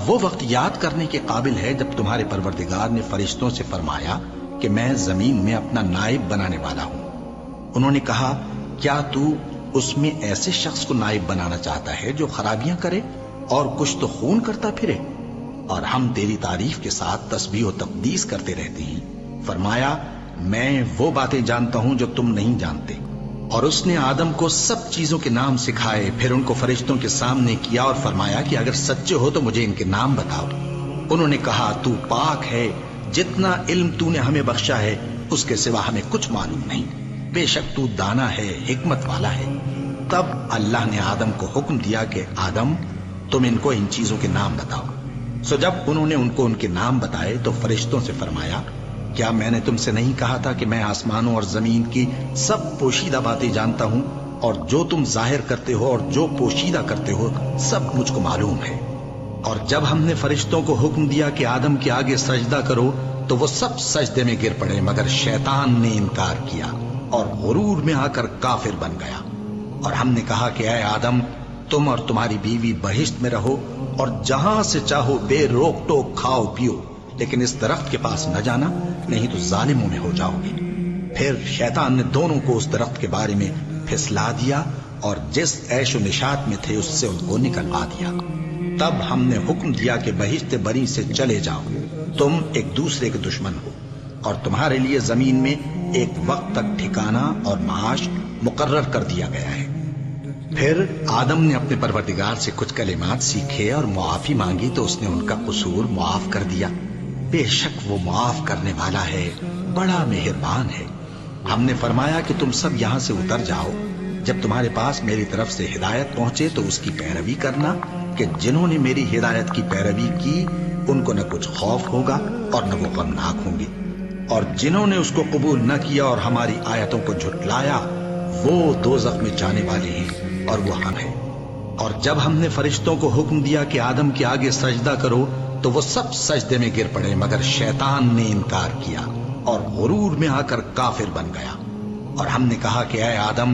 وہ وقت یاد کرنے کے قابل ہے جب تمہارے پروردگار نے فرشتوں سے فرمایا کہ میں زمین میں اپنا نائب بنانے والا ہوں۔ انہوں نے کہا کیا تو اس میں ایسے شخص کو نائب بنانا چاہتا ہے جو خرابیاں کرے اور کچھ تو خون کرتا پھرے؟ اور ہم تیری تعریف کے ساتھ تسبیح و تقدیس کرتے رہتے ہیں۔ فرمایا میں وہ باتیں جانتا ہوں جو تم نہیں جانتے۔ اور اس نے آدم کو سب چیزوں کے نام سکھائے، پھر ان کو فرشتوں کے سامنے کیا اور فرمایا کہ اگر سچے ہو تو مجھے ان کے نام بتاؤ۔ انہوں نے کہا تو پاک ہے، جتنا علم تو نے ہمیں بخشا ہے اس کے سوا ہمیں کچھ معلوم نہیں، بے شک تو دانا ہے، حکمت والا ہے۔ تب اللہ نے آدم کو حکم دیا کہ آدم تم ان کو ان چیزوں کے نام بتاؤ۔ سو جب انہوں نے ان کو ان کے نام بتائے تو فرشتوں سے فرمایا کیا میں نے تم سے نہیں کہا تھا کہ میں آسمانوں اور زمین کی سب پوشیدہ باتیں جانتا ہوں، اور جو تم ظاہر کرتے ہو اور جو پوشیدہ کرتے ہو سب مجھ کو معلوم ہے۔ اور جب ہم نے فرشتوں کو حکم دیا کہ آدم کے آگے سجدہ کرو تو وہ سب سجدے میں گر پڑے مگر شیطان نے انکار کیا اور غرور میں آ کر کافر بن گیا۔ اور ہم نے کہا کہ اے آدم تم اور تمہاری بیوی بہشت میں رہو اور جہاں سے چاہو بے روک ٹوک کھاؤ پیو، لیکن اس درخت کے پاس نہ جانا نہیں تو ظالموں میں ہو جاؤ گے۔ پھر شیطان نے دونوں کو اس درخت کے بارے میں پھسلا دیا اور جس عیش و نشاط میں تھے اس سے ان کو نکلوا دیا۔ تب ہم نے حکم دیا کہ بہشت بری سے چلے جاؤ، تم ایک دوسرے کے دشمن ہو، اور تمہارے لیے زمین میں ایک وقت تک ٹھکانہ اور معاش مقرر کر دیا گیا ہے۔ پھر آدم نے اپنے پروردگار سے کچھ کلمات سیکھے اور معافی مانگی تو اس نے ان کا قصور معاف کر دیا۔ بے شک وہ معاف کرنے والا ہے، بڑا مہربان ہے۔ ہم نے فرمایا کہ تم سب یہاں سے اتر جاؤ، جب تمہارے پاس میری طرف سے ہدایت پہنچے تو اس کی پیروی کرنا کہ جنہوں نے میری ہدایت کی پیروی کی ان کو نہ کچھ خوف ہوگا اور نہ وہ غمناک ہوں گے، اور جنہوں نے اس کو قبول نہ کیا اور ہماری آیتوں کو جھٹلایا وہ دوزخ میں جانے والے ہیں اور وہ ہم ہیں۔ اور جب ہم نے فرشتوں کو حکم دیا کہ آدم کے آگے سجدہ کرو تو وہ سب سجدے میں گر پڑے مگر شیطان نے انکار کیا اور غرور میں آ کر کافر بن گیا۔ اور ہم نے کہا کہ اے آدم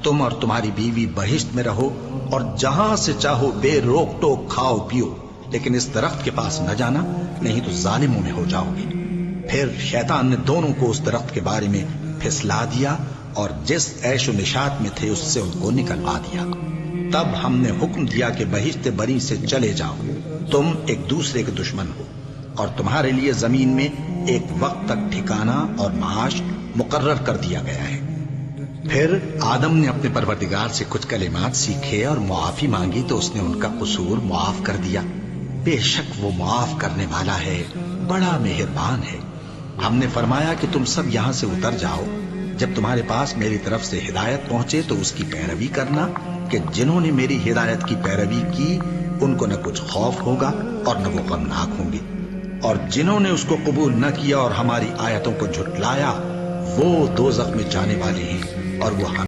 تم اور تمہاری بیوی بہشت میں رہو اور جہاں سے چاہو بے روک ٹوک کھاؤ پیو، لیکن اس درخت کے پاس نہ جانا نہیں تو ظالموں میں ہو جاؤ گے۔ پھر شیطان نے دونوں کو اس درخت کے بارے میں پھسلا دیا اور جس عیش و نشاط میں تھے اس سے ان کو نکلوا دیا۔ تب ہم نے حکم دیا کہ بہشت بری سے چلے جاؤ، تم ایک دوسرے کے دشمن ہو، اور تمہارے لیے زمین میں ایک وقت تک ٹھکانہ اور معاش مقرر کر دیا گیا ہے۔ پھر آدم نے اپنے پروردگار سے کچھ کلمات سیکھے اور معافی مانگی تو اس نے ان کا قصور معاف کر دیا۔ بے شک وہ معاف کرنے والا ہے، بڑا مہربان ہے۔ ہم نے فرمایا کہ تم سب یہاں سے اتر جاؤ، جب تمہارے پاس میری طرف سے ہدایت پہنچے تو اس کی پیروی کرنا کہ جنہوں نے میری ہدایت کی پیروی کی ان کو نہ کچھ خوف ہوگا اور نہ وہ غمناک ہوں گے، اور جنہوں نے اس کو قبول نہ کیا اور ہماری آیتوں کو جھٹلایا وہ دوزخ میں جانے والے ہیں اور وہ ہم